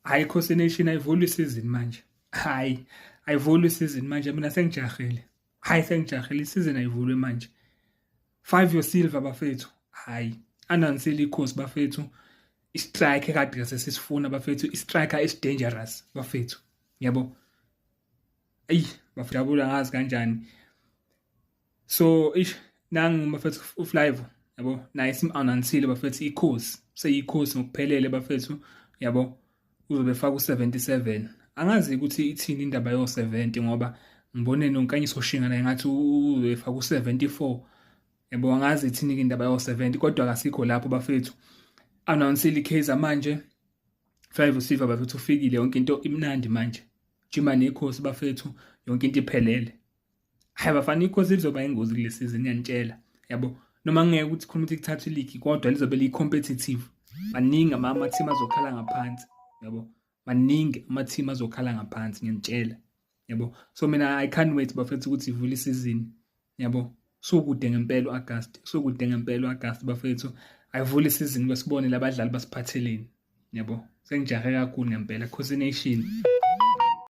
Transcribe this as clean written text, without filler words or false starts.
Hayi Khosi Nation ayivuli isizini manje. Hayi, ayivuli isizini manje mina sengijahile. Hayi sengijahile isizini ayivulwe manje. 5 yo silver bafethu. Hayi, anansile ikhosi bafethu. Istrike ekade sesisifuna bafethu, istriker is-dangerous bafethu. Yabo. Ey, bafabula ngazi kanjani. So nangu bafethu uFlive yabo nice anansile bafethu ikhosi. Seyikhosi ngokuphelele bafethu yabo. Uzobe faka u77 angazi ukuthi ithini indaba yo70 ngoba ngibone nonkanyiso shinga naye ngathi uzefaka u74 yabo angazi ithini indaba yo70 kodwa akasikho lapho bafethu announceile iChaser manje 5 usiva bafethu ufikile yonke into imnandi manje jima nekhosi bafethu yonke into iphelele hayi bafana ikhosi lizoba ingozi kule season ngiyanitshela yabo noma ngeke ukuthi khona ukuthi kuthatha ileague kodwa lizobe licompetitive baningi ama team azokhala ngaphansi yabo maningi ama team azokhala ngaphansi ngiyantshela yabo so mina I can't wait bafethu ukuthi ivule isizini yabo sokude ngempela uAugust sokude ngempela uAugust bafethu ayivule isizini besibone labadlali basiphatheleni yabo sengijahe kakhulu ngempela Khosi Nation.